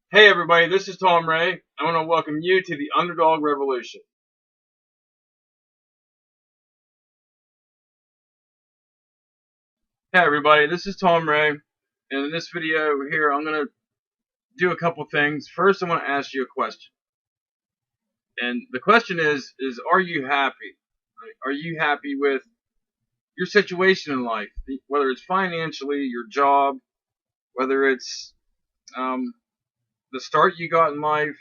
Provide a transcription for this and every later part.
Hey everybody, this is Tom Ray. I want to welcome you to the Underdog Revolution. Hey everybody, this is Tom Ray, and in this video here, I'm going to do a couple things. First, I want to ask you a question, and the question is are you happy? Are you happy with your situation in life, whether it's financially, your job, whether it's um, the start you got in life?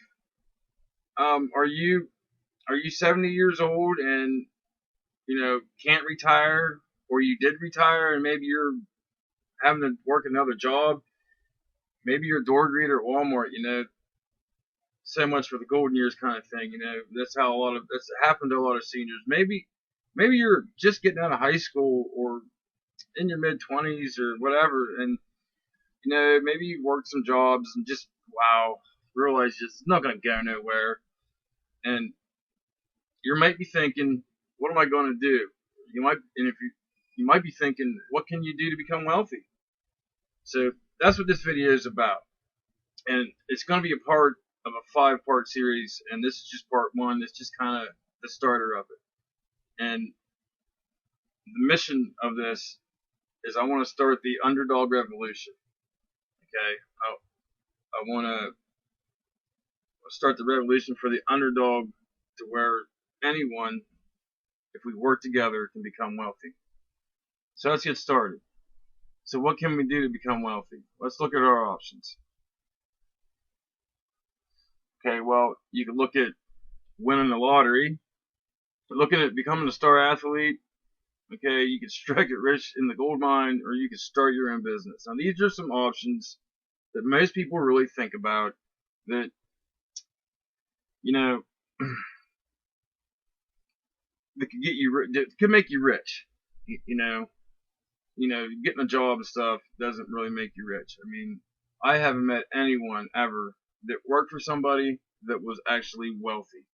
Are you 70 years old and can't retire, or you did retire and maybe you're having to work another job? Maybe you're a door greeter at Walmart. So much for the golden years kind of thing. That's happened to a lot of seniors. Maybe you're just getting out of high school or in your mid 20s or whatever, and maybe you worked some jobs and just wow, realize it's not going to go nowhere, and you might be thinking, what am I going to do? You might be thinking, what can you do to become wealthy? So that's what this video is about, and it's going to be a part of a 5-part series, and this is just part one. It's just kind of the starter of it, and the mission of this is I want to start the underdog revolution. Okay, I want to start the revolution for the underdog, to where anyone, if we work together, can become wealthy. So let's get started. So what can we do to become wealthy? Let's look at our options. Okay, well, you can look at winning the lottery, looking at becoming a star athlete. Okay, you can strike it rich in the gold mine, or you can start your own business. Now, these are some options that most people really think about, that, you know, that could that could make you rich. You know, getting a job and stuff doesn't really make you rich. I mean, I haven't met anyone ever that worked for somebody that was actually wealthy.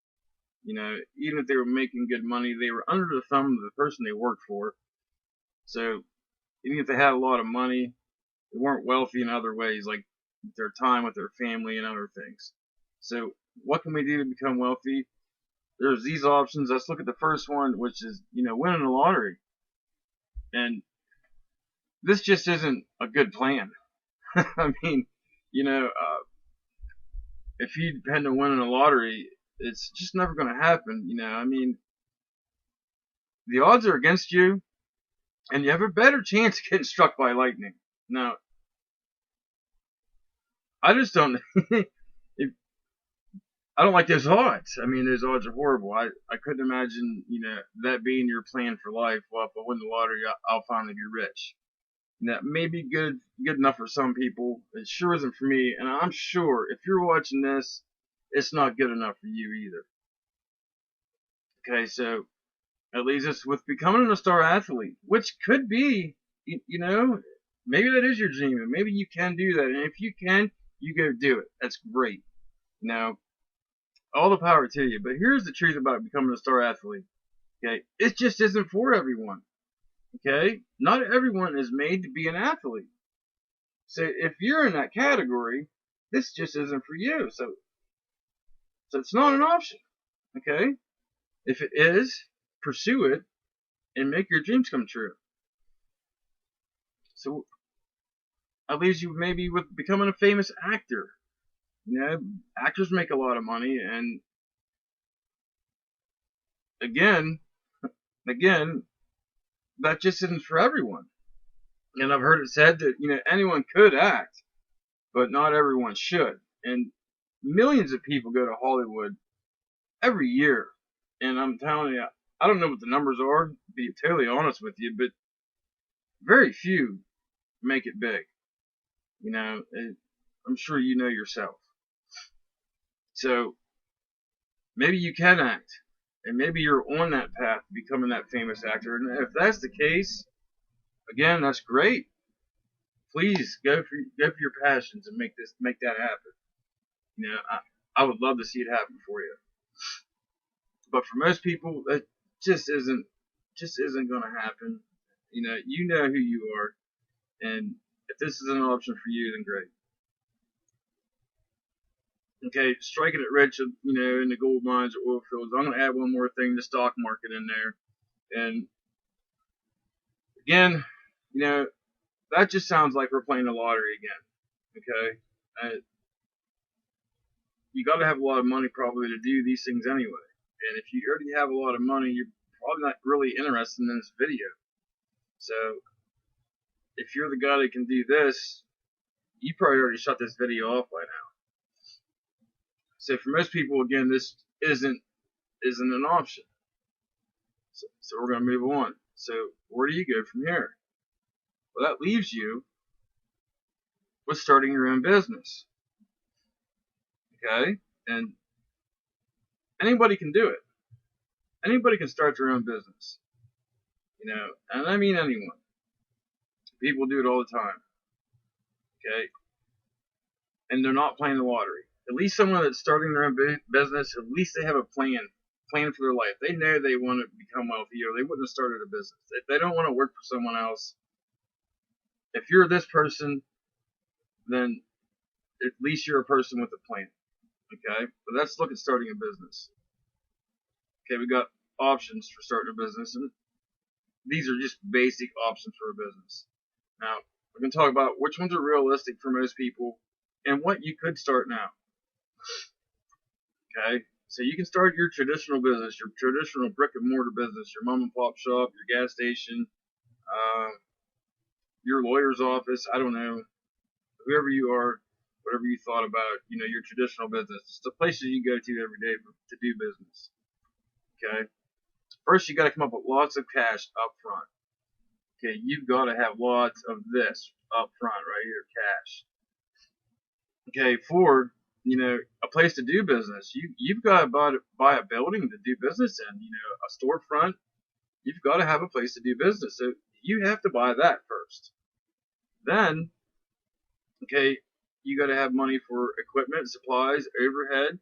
Even if they were making good money, they were under the thumb of the person they worked for. So even if they had a lot of money, they weren't wealthy in other ways, like their time with their family and other things. So what can we do to become wealthy? There's these options. Let's look at the first one, which is, winning the lottery. And this just isn't a good plan. I mean, you know, uh, if you depend on winning a lottery, it's just never going to happen. I mean, the odds are against you, and you have a better chance of getting struck by lightning. Now, I just don't. if, I don't like those odds. I mean, those odds are horrible. I couldn't imagine, that being your plan for life. Well, if I win the lottery, I'll finally be rich. That may be good enough for some people. It sure isn't for me, and I'm sure if you're watching this, it's not good enough for you either. Okay, so it leaves us with becoming a star athlete, which could be, maybe that is your dream, and maybe you can do that. And if you can, you go do it. That's great. Now, all the power to you. But here's the truth about becoming a star athlete. Okay, it just isn't for everyone. Okay, not everyone is made to be an athlete. So if you're in that category, this just isn't for you. So it's not an option. Okay, if it is, pursue it and make your dreams come true. So that leaves you maybe with becoming a famous actor. Actors make a lot of money, and again, again, that just isn't for everyone. And I've heard it said that anyone could act, but not everyone should. And millions of people go to Hollywood every year, and I'm telling you, I don't know what the numbers are, to be totally honest with you, but very few make it big. I'm sure you know yourself. So maybe you can act, and maybe you're on that path to becoming that famous actor. And if that's the case, again, that's great. Please go for your passions and make that happen. I would love to see it happen for you. But for most people, that just isn't going to happen. You know who you are, and if this is an option for you, then great. Okay, striking it rich, in the gold mines or oil fields. I'm going to add one more thing, the stock market in there. And again, you know, that just sounds like we're playing the lottery again. Okay, you got to have a lot of money probably to do these things anyway. And if you already have a lot of money, you're probably not really interested in this video. So if you're the guy that can do this, you probably already shut this video off by now. So for most people, again, this isn't an option. So we're going to move on. So where do you go from here? Well, that leaves you with starting your own business. Okay? And anybody can do it. Anybody can start their own business. And I mean anyone. People do it all the time. Okay? And they're not playing the lottery. At least someone that's starting their own business, at least they have a plan for their life. They know they want to become wealthy, or they wouldn't have started a business. If they don't want to work for someone else, if you're this person, then at least you're a person with a plan. Okay? But let's look at starting a business. Okay, we got options for starting a business, and these are just basic options for a business. Now, we're going to talk about which ones are realistic for most people and what you could start now. Okay? So you can start your traditional business, your traditional brick and mortar business, your mom and pop shop, your gas station, your lawyer's office, I don't know, whoever you are, whatever you thought about, your traditional business. It's the places you go to every day to do business. Okay? First, you got to come up with lots of cash up front. Okay, you've got to have lots of this up front right here, cash. Okay, for a place to do business, you've got to buy a building to do business in. A storefront. You've got to have a place to do business, so you have to buy that first. Then, okay, you got to have money for equipment, supplies, overhead.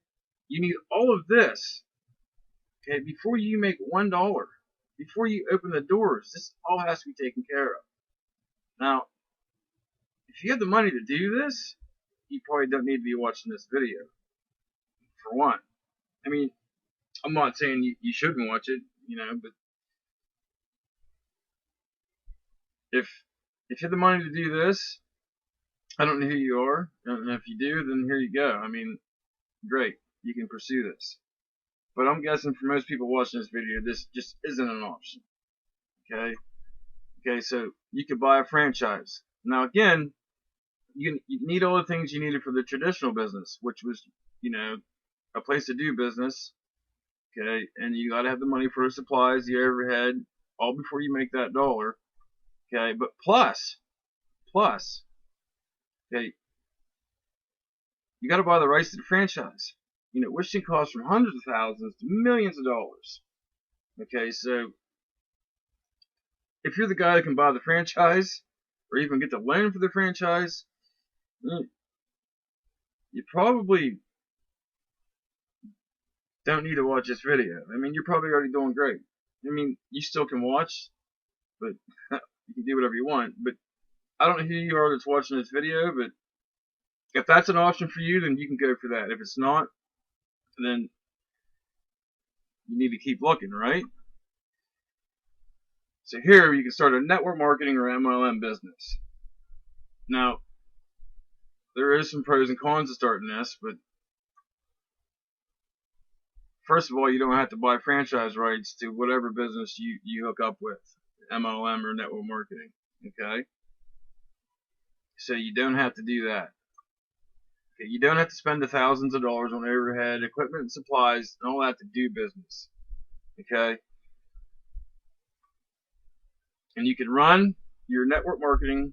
You need all of this. Okay, before you make $1, before you open the doors, this all has to be taken care of. Now, if you have the money to do this, you probably don't need to be watching this video. For one, I mean, I'm not saying you shouldn't watch it, but if you have the money to do this, I don't know who you are, and if you do, then here you go. I mean, great, you can pursue this. But I'm guessing for most people watching this video, this just isn't an option. Okay, so you could buy a franchise. Now again, you need all the things you needed for the traditional business, which was, a place to do business. Okay, and you got to have the money for the supplies, the overhead, all before you make that $1. Okay, but plus, okay, you got to buy the rights to the franchise. Which can cost from hundreds of thousands to millions of dollars. Okay, so if you're the guy that can buy the franchise, or even get the loan for the franchise, you probably don't need to watch this video. I mean, you're probably already doing great. I mean, you still can watch, but you can do whatever you want. But I don't know who you are that's watching this video, but if that's an option for you, then you can go for that. If it's not, then you need to keep looking, right? So here you can start a network marketing or MLM business. Now, there is some pros and cons to starting this, but first of all, you don't have to buy franchise rights to whatever business you hook up with, MLM or network marketing. Okay? So you don't have to do that. Okay, you don't have to spend the thousands of dollars on overhead, equipment, and supplies, and all that to do business. Okay? And you can run your network marketing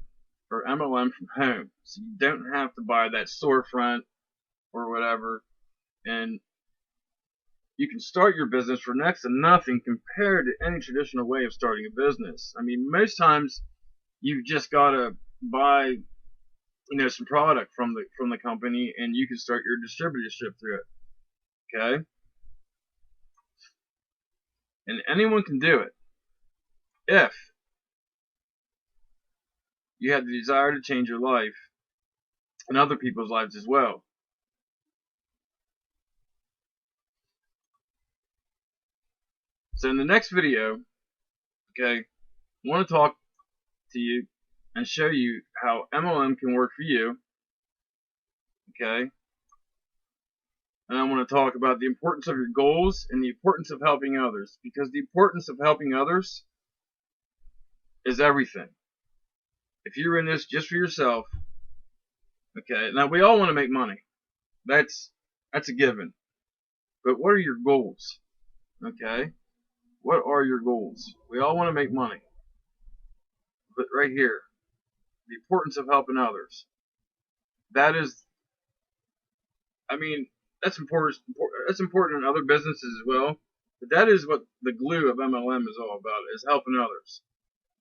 or MLM from home. So you don't have to buy that storefront or whatever. And you can start your business for next to nothing compared to any traditional way of starting a business. I mean, most times you've just got to buy, some product from the company, and you can start your distributorship through it. Okay? And anyone can do it if you have the desire to change your life and other people's lives as well. So in the next video, okay, I want to talk to you and show you how MLM can work for you, okay? And I want to talk about the importance of your goals and the importance of helping others, because the importance of helping others is everything. If you're in this just for yourself, okay, now we all want to make money. That's a given. But what are your goals? Okay? What are your goals? We all want to make money. But right here, the importance of helping others. That is, I mean, that's important. That's important in other businesses as well. But that is what the glue of MLM is all about, is helping others.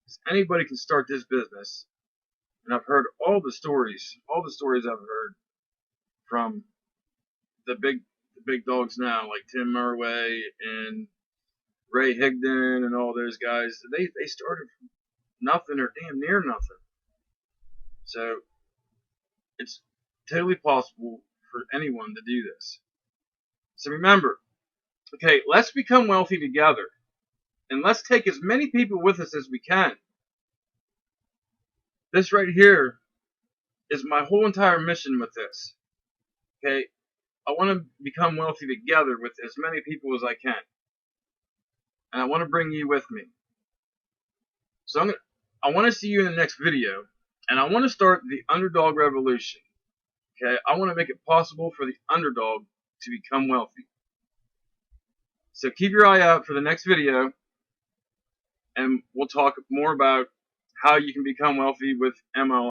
Because anybody can start this business. And I've heard all the stories I've heard from the big dogs now, like Tim Murway and Ray Higdon and all those guys. They started from nothing or damn near nothing. So it's totally possible for anyone to do this. So remember, okay, let's become wealthy together. And let's take as many people with us as we can. This right here is my whole entire mission with this. Okay, I want to become wealthy together with as many people as I can. And I want to bring you with me. So I want to see you in the next video. And I want to start the underdog revolution. Okay, I want to make it possible for the underdog to become wealthy. So keep your eye out for the next video. And we'll talk more about how you can become wealthy with MLM.